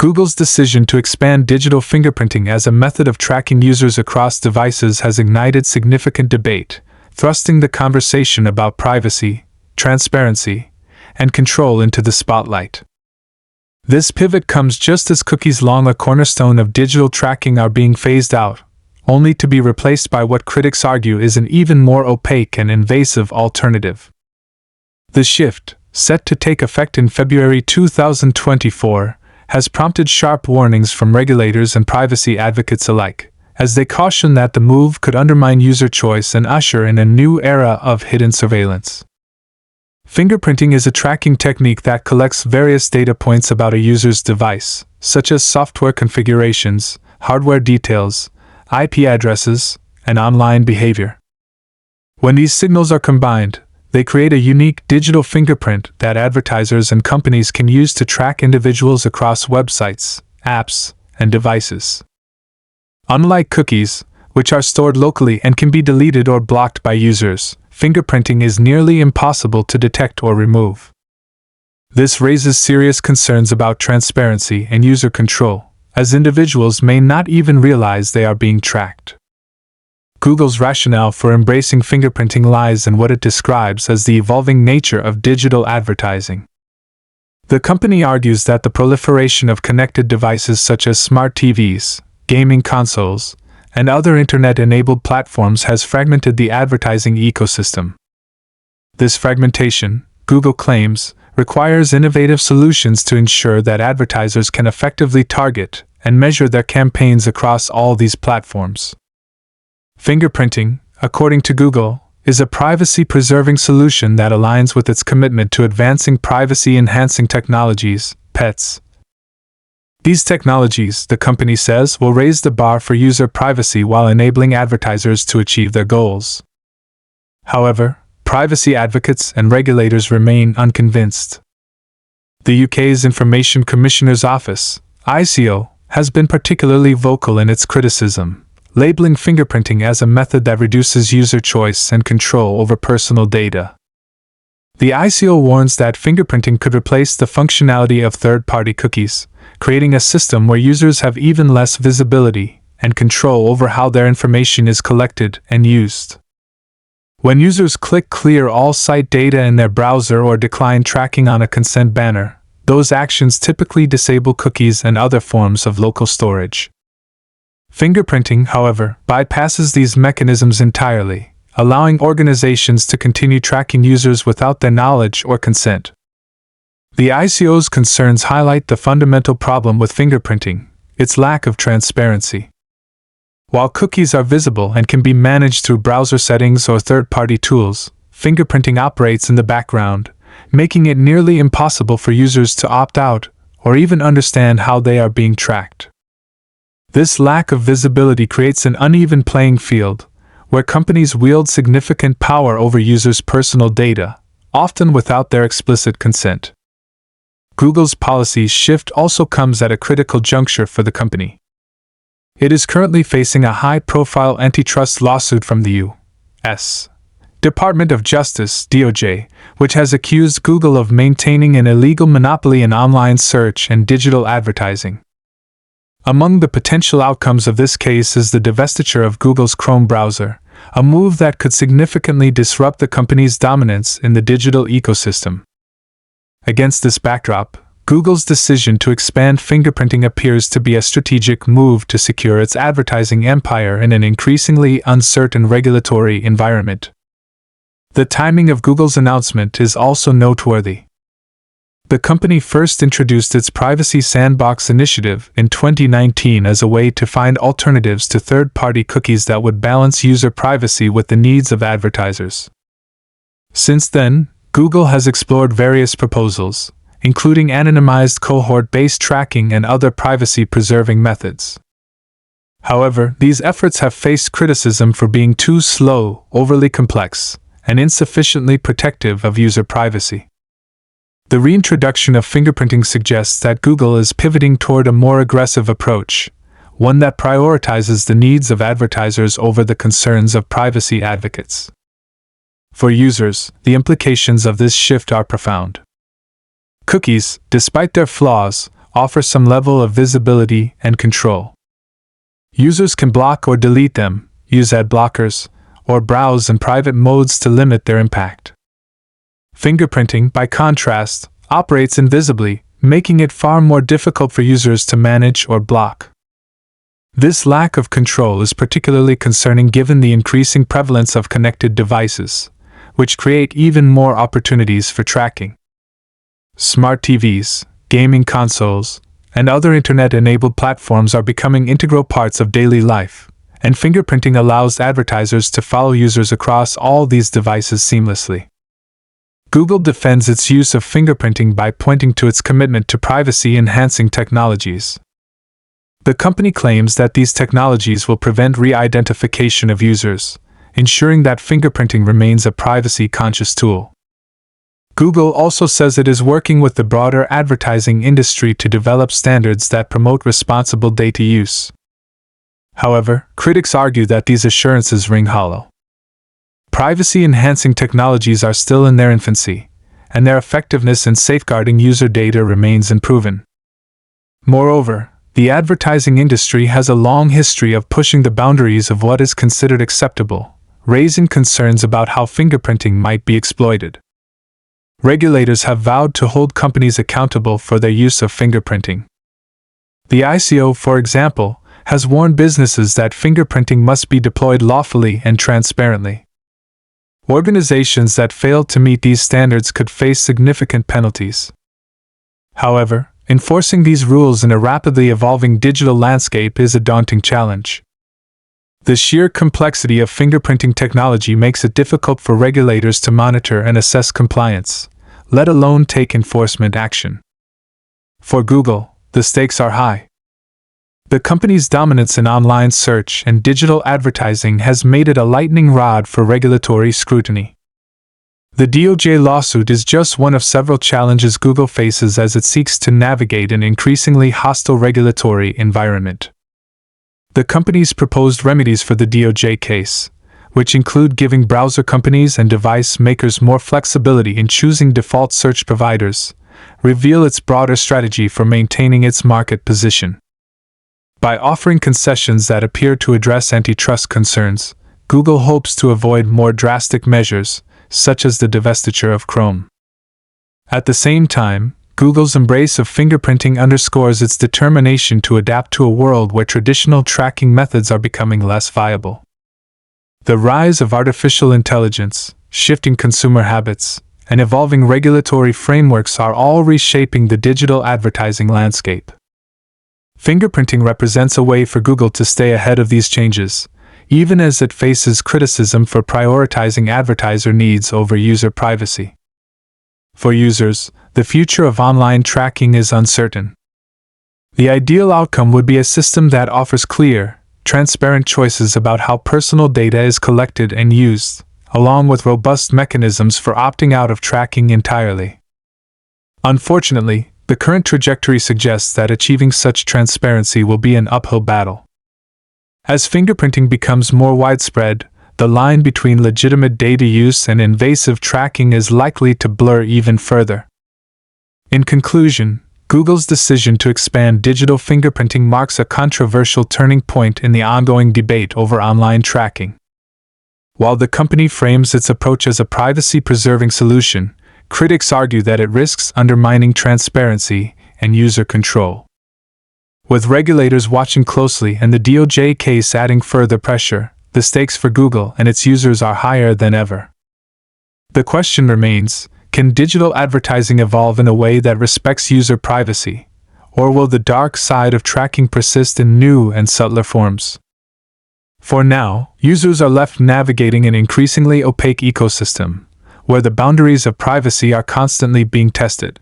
Google's decision to expand digital fingerprinting as a method of tracking users across devices has ignited significant debate, thrusting the conversation about privacy, transparency, and control into the spotlight. This pivot comes just as cookies, long a cornerstone of digital tracking, are being phased out, only to be replaced by what critics argue is an even more opaque and invasive alternative. The shift, set to take effect in February 2024, has prompted sharp warnings from regulators and privacy advocates alike, as they caution that the move could undermine user choice and usher in a new era of hidden surveillance. Fingerprinting is a tracking technique that collects various data points about a user's device, such as software configurations, hardware details, IP addresses, and online behavior. When these signals are combined, they create a unique digital fingerprint that advertisers and companies can use to track individuals across websites, apps, and devices. Unlike cookies, which are stored locally and can be deleted or blocked by users, fingerprinting is nearly impossible to detect or remove. This raises serious concerns about transparency and user control, as individuals may not even realize they are being tracked. Google's rationale for embracing fingerprinting lies in what it describes as the evolving nature of digital advertising. The company argues that the proliferation of connected devices such as smart TVs, gaming consoles, and other internet-enabled platforms has fragmented the advertising ecosystem. This fragmentation, Google claims, requires innovative solutions to ensure that advertisers can effectively target and measure their campaigns across all these platforms. Fingerprinting, according to Google, is a privacy-preserving solution that aligns with its commitment to advancing privacy-enhancing technologies, PETs. These technologies, the company says, will raise the bar for user privacy while enabling advertisers to achieve their goals. However, privacy advocates and regulators remain unconvinced. The UK's Information Commissioner's Office, ICO, has been particularly vocal in its criticism, labeling fingerprinting as a method that reduces user choice and control over personal data. The ICO warns that fingerprinting could replace the functionality of third-party cookies, creating a system where users have even less visibility and control over how their information is collected and used. When users click clear all site data in their browser or decline tracking on a consent banner, those actions typically disable cookies and other forms of local storage. Fingerprinting, however, bypasses these mechanisms entirely, allowing organizations to continue tracking users without their knowledge or consent. The ICO's concerns highlight the fundamental problem with fingerprinting: its lack of transparency. While cookies are visible and can be managed through browser settings or third-party tools, fingerprinting operates in the background, making it nearly impossible for users to opt out or even understand how they are being tracked. This lack of visibility creates an uneven playing field, where companies wield significant power over users' personal data, often without their explicit consent. Google's policy shift also comes at a critical juncture for the company. It is currently facing a high-profile antitrust lawsuit from the U.S. Department of Justice (DOJ), which has accused Google of maintaining an illegal monopoly in online search and digital advertising. Among the potential outcomes of this case is the divestiture of Google's Chrome browser, a move that could significantly disrupt the company's dominance in the digital ecosystem. Against this backdrop, Google's decision to expand fingerprinting appears to be a strategic move to secure its advertising empire in an increasingly uncertain regulatory environment. The timing of Google's announcement is also noteworthy. The company first introduced its Privacy Sandbox initiative in 2019 as a way to find alternatives to third-party cookies that would balance user privacy with the needs of advertisers. Since then, Google has explored various proposals, including anonymized cohort-based tracking and other privacy-preserving methods. However, these efforts have faced criticism for being too slow, overly complex, and insufficiently protective of user privacy. The reintroduction of fingerprinting suggests that Google is pivoting toward a more aggressive approach, one that prioritizes the needs of advertisers over the concerns of privacy advocates. For users, the implications of this shift are profound. Cookies, despite their flaws, offer some level of visibility and control. Users can block or delete them, use ad blockers, or browse in private modes to limit their impact. Fingerprinting, by contrast, operates invisibly, making it far more difficult for users to manage or block. This lack of control is particularly concerning given the increasing prevalence of connected devices, which create even more opportunities for tracking. Smart TVs, gaming consoles, and other internet-enabled platforms are becoming integral parts of daily life, and fingerprinting allows advertisers to follow users across all these devices seamlessly. Google defends its use of fingerprinting by pointing to its commitment to privacy-enhancing technologies. The company claims that these technologies will prevent re-identification of users, ensuring that fingerprinting remains a privacy-conscious tool. Google also says it is working with the broader advertising industry to develop standards that promote responsible data use. However, critics argue that these assurances ring hollow. Privacy-enhancing technologies are still in their infancy, and their effectiveness in safeguarding user data remains unproven. Moreover, the advertising industry has a long history of pushing the boundaries of what is considered acceptable, raising concerns about how fingerprinting might be exploited. Regulators have vowed to hold companies accountable for their use of fingerprinting. The ICO, for example, has warned businesses that fingerprinting must be deployed lawfully and transparently. Organizations that fail to meet these standards could face significant penalties. However, enforcing these rules in a rapidly evolving digital landscape is a daunting challenge. The sheer complexity of fingerprinting technology makes it difficult for regulators to monitor and assess compliance, let alone take enforcement action. For Google, the stakes are high. The company's dominance in online search and digital advertising has made it a lightning rod for regulatory scrutiny. The DOJ lawsuit is just one of several challenges Google faces as it seeks to navigate an increasingly hostile regulatory environment. The company's proposed remedies for the DOJ case, which include giving browser companies and device makers more flexibility in choosing default search providers, reveal its broader strategy for maintaining its market position. By offering concessions that appear to address antitrust concerns, Google hopes to avoid more drastic measures, such as the divestiture of Chrome. At the same time, Google's embrace of fingerprinting underscores its determination to adapt to a world where traditional tracking methods are becoming less viable. The rise of artificial intelligence, shifting consumer habits, and evolving regulatory frameworks are all reshaping the digital advertising landscape. Fingerprinting represents a way for Google to stay ahead of these changes, even as it faces criticism for prioritizing advertiser needs over user privacy. For users, the future of online tracking is uncertain. The ideal outcome would be a system that offers clear, transparent choices about how personal data is collected and used, along with robust mechanisms for opting out of tracking entirely. Unfortunately, the current trajectory suggests that achieving such transparency will be an uphill battle. As fingerprinting becomes more widespread, the line between legitimate data use and invasive tracking is likely to blur even further. In conclusion, Google's decision to expand digital fingerprinting marks a controversial turning point in the ongoing debate over online tracking. While the company frames its approach as a privacy-preserving solution, critics argue that it risks undermining transparency and user control. With regulators watching closely and the DOJ case adding further pressure, the stakes for Google and its users are higher than ever. The question remains, can digital advertising evolve in a way that respects user privacy, or will the dark side of tracking persist in new and subtler forms? For now, users are left navigating an increasingly opaque ecosystem, where the boundaries of privacy are constantly being tested.